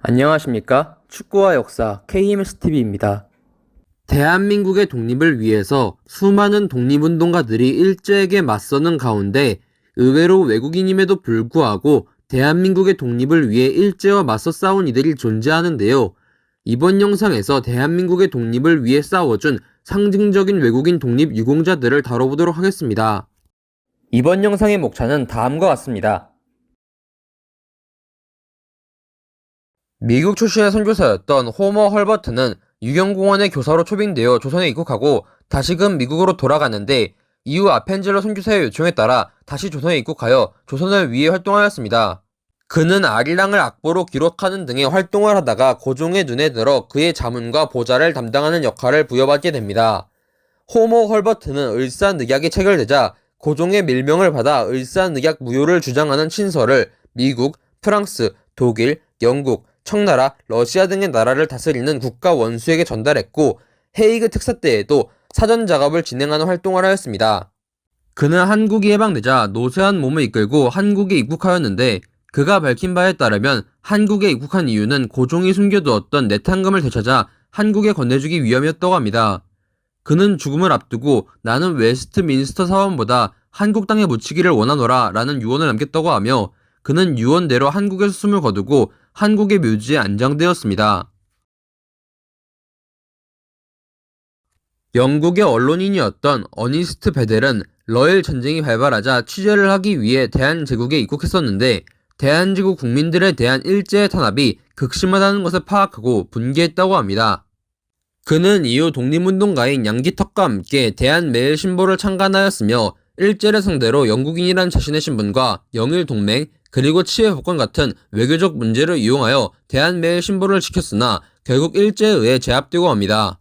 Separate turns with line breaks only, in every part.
안녕하십니까? 축구와 역사 KMSTV입니다. 대한민국의 독립을 위해서 수많은 독립운동가들이 일제에게 맞서는 가운데 의외로 외국인임에도 불구하고 대한민국의 독립을 위해 일제와 맞서 싸운 이들이 존재하는데요. 이번 영상에서 대한민국의 독립을 위해 싸워준 상징적인 외국인 독립 유공자들을 다뤄보도록 하겠습니다. 이번 영상의 목차는 다음과 같습니다. 미국 출신의 선교사였던 호머 헐버트는 유경공원의 교사로 초빙되어 조선에 입국하고 다시금 미국으로 돌아갔는데 이후 아펜젤러 선교사의 요청에 따라 다시 조선에 입국하여 조선을 위해 활동하였습니다. 그는 아리랑을 악보로 기록하는 등의 활동을 하다가 고종의 눈에 들어 그의 자문과 보좌를 담당하는 역할을 부여받게 됩니다. 호머 헐버트는 을사늑약이 체결되자 고종의 밀명을 받아 을사늑약 무효를 주장하는 친서를 미국, 프랑스, 독일, 영국, 청나라, 러시아 등의 나라를 다스리는 국가 원수에게 전달했고 헤이그 특사 때에도 사전 작업을 진행하는 활동을 하였습니다. 그는 한국이 해방되자 노쇠한 몸을 이끌고 한국에 입국하였는데 그가 밝힌 바에 따르면 한국에 입국한 이유는 고종이 숨겨두었던 내탕금을 되찾아 한국에 건네주기 위함이었다고 합니다. 그는 죽음을 앞두고 나는 웨스트민스터 사원보다 한국 땅에 묻히기를 원하노라 라는 유언을 남겼다고 하며 그는 유언대로 한국에서 숨을 거두고 한국의 묘지에 안장되었습니다. 영국의 언론인이었던 어니스트 베델은 러일 전쟁이 발발하자 취재를 하기 위해 대한제국에 입국했었는데 대한제국 국민들에 대한 일제의 탄압이 극심하다는 것을 파악하고 분개했다고 합니다. 그는 이후 독립운동가인 양기턱과 함께 대한매일신보를 창간하였으며 일제를 상대로 영국인이란 자신의 신분과 영일동맹 그리고 치외법권 같은 외교적 문제를 이용하여 대한매일신보를 지켰으나 결국 일제에 의해 제압되고 합니다.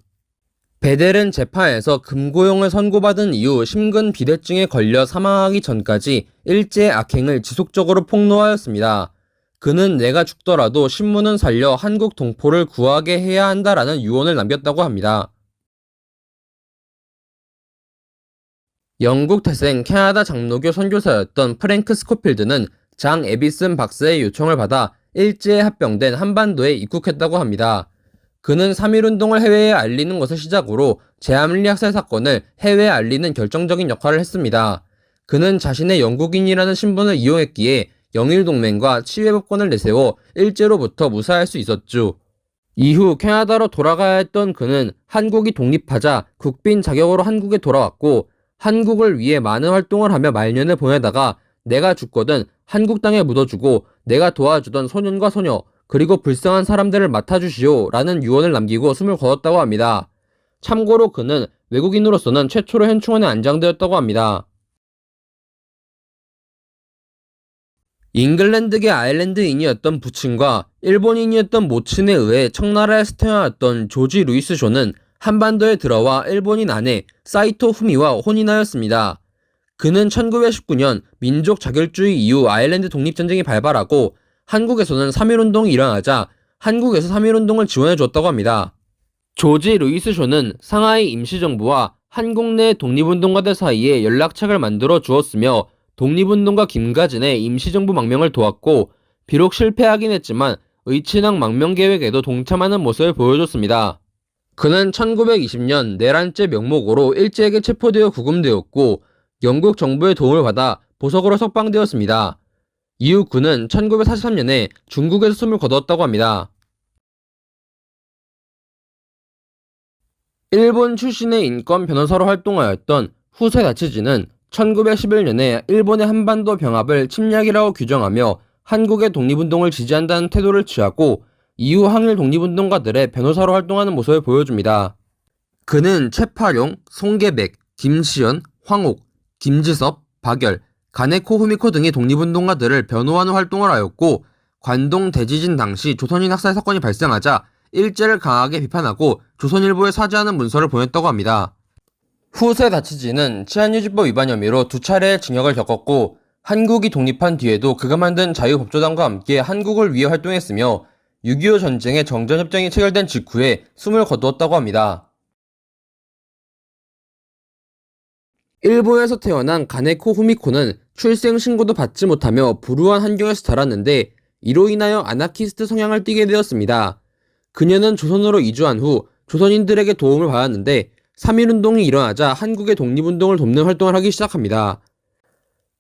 베델은 재판에서 금고형을 선고받은 이후 심근 비대증에 걸려 사망하기 전까지 일제의 악행을 지속적으로 폭로하였습니다. 그는 내가 죽더라도 신문은 살려 한국 동포를 구하게 해야 한다라는 유언을 남겼다고 합니다. 영국 태생 캐나다 장로교 선교사였던 프랭크 스코필드는 장 에비슨 박사의 요청을 받아 일제에 합병된 한반도에 입국했다고 합니다. 그는 3.1운동을 해외에 알리는 것을 시작으로 제암리 학살 사건을 해외에 알리는 결정적인 역할을 했습니다. 그는 자신의 영국인이라는 신분을 이용했기에 영일동맹과 치외법권을 내세워 일제로부터 무사할 수 있었죠. 이후 캐나다로 돌아가야 했던 그는 한국이 독립하자 국빈 자격으로 한국에 돌아왔고 한국을 위해 많은 활동을 하며 말년을 보내다가 내가 죽거든 한국 땅에 묻어주고 내가 도와주던 소년과 소녀 그리고 불쌍한 사람들을 맡아주시오 라는 유언을 남기고 숨을 거뒀다고 합니다. 참고로 그는 외국인으로서는 최초로 현충원에 안장되었다고 합니다. 잉글랜드계 아일랜드인이었던 부친과 일본인이었던 모친에 의해 청나라에서 태어났던 조지 루이스 쇼는 한반도에 들어와 일본인 아내 사이토 후미와 혼인하였습니다. 그는 1919년 민족 자결주의 이후 아일랜드 독립전쟁이 발발하고 한국에서는 3.1운동이 일어나자 한국에서 3.1운동을 지원해줬다고 합니다. 조지 루이스 쇼는 상하이 임시정부와 한국 내 독립운동가들 사이에 연락책을 만들어 주었으며 독립운동가 김가진의 임시정부 망명을 도왔고 비록 실패하긴 했지만 의친왕 망명 계획에도 동참하는 모습을 보여줬습니다. 그는 1920년 내란죄 명목으로 일제에게 체포되어 구금되었고 영국 정부의 도움을 받아 보석으로 석방되었습니다. 이후 그는 1943년에 중국에서 숨을 거두었다고 합니다. 일본 출신의 인권 변호사로 활동하였던 후세 다치지는 1911년에 일본의 한반도 병합을 침략이라고 규정하며 한국의 독립운동을 지지한다는 태도를 취하고 이후 항일 독립운동가들의 변호사로 활동하는 모습을 보여줍니다. 그는 최파룡, 송계백, 김시연, 황옥, 김지섭, 박열, 가네코 후미코 등의 독립운동가들을 변호하는 활동을 하였고 관동 대지진 당시 조선인 학살 사건이 발생하자 일제를 강하게 비판하고 조선일보에 사죄하는 문서를 보냈다고 합니다. 후세 다치지는 치안유지법 위반 혐의로 2차례의 징역을 겪었고 한국이 독립한 뒤에도 그가 만든 자유법조단과 함께 한국을 위해 활동했으며 6.25 전쟁의 정전협정이 체결된 직후에 숨을 거두었다고 합니다. 일본에서 태어난 가네코 후미코는 출생 신고도 받지 못하며 불우한 환경에서 자랐는데 이로 인하여 아나키스트 성향을 띠게 되었습니다. 그녀는 조선으로 이주한 후 조선인들에게 도움을 받았는데 3.1운동이 일어나자 한국의 독립운동을 돕는 활동을 하기 시작합니다.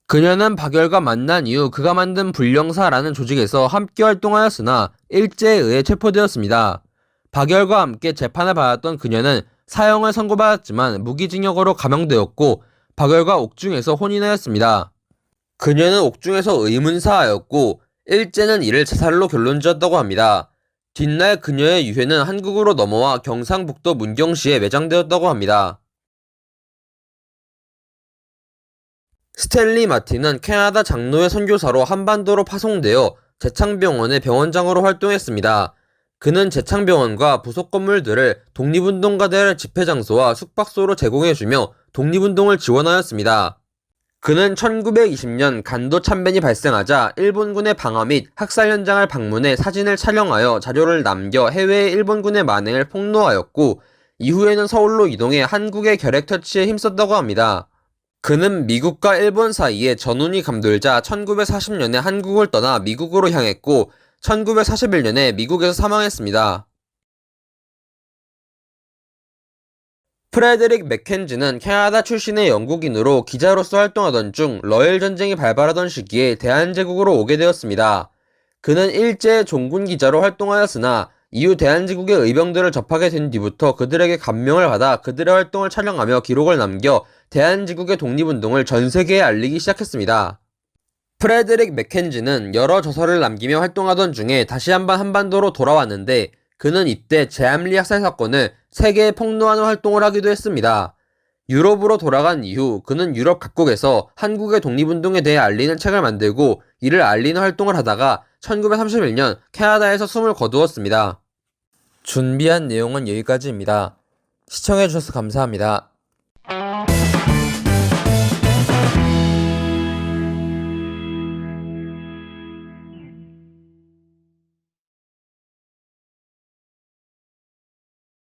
그녀는 박열과 만난 이후 그가 만든 불령사라는 조직에서 함께 활동하였으나 일제에 의해 체포되었습니다. 박열과 함께 재판을 받았던 그녀는 사형을 선고받았지만 무기징역으로 감형되었고 박열과 옥중에서 혼인하였습니다. 그녀는 옥중에서 의문사하였고 일제는 이를 자살로 결론지었다고 합니다. 뒷날 그녀의 유해는 한국으로 넘어와 경상북도 문경시에 매장되었다고 합니다. 스탠리 마틴은 캐나다 장로회 선교사로 한반도로 파송되어 제창병원의 병원장으로 활동했습니다. 그는 제창병원과 부속 건물들을 독립운동가들의 집회장소와 숙박소로 제공해주며 독립운동을 지원하였습니다. 그는 1920년 간도 참변이 발생하자 일본군의 방어 및 학살 현장을 방문해 사진을 촬영하여 자료를 남겨 해외의 일본군의 만행을 폭로하였고 이후에는 서울로 이동해 한국의 결핵 퇴치에 힘썼다고 합니다. 그는 미국과 일본 사이에 전운이 감돌자 1940년에 한국을 떠나 미국으로 향했고 1941년에 미국에서 사망했습니다. 프레드릭 맥켄지는 캐나다 출신의 영국인으로 기자로서 활동하던 중 러일 전쟁이 발발하던 시기에 대한제국으로 오게 되었습니다. 그는 일제의 종군 기자로 활동하였으나 이후 대한제국의 의병들을 접하게 된 뒤부터 그들에게 감명을 받아 그들의 활동을 촬영하며 기록을 남겨 대한제국의 독립운동을 전 세계에 알리기 시작했습니다. 프레드릭 맥켄지는 여러 저서를 남기며 활동하던 중에 다시 한번 한반도로 돌아왔는데 그는 이때 제암리 학살 사건을 세계에 폭로하는 활동을 하기도 했습니다. 유럽으로 돌아간 이후 그는 유럽 각국에서 한국의 독립운동에 대해 알리는 책을 만들고 이를 알리는 활동을 하다가 1931년 캐나다에서 숨을 거두었습니다. 준비한 내용은 여기까지입니다. 시청해주셔서 감사합니다.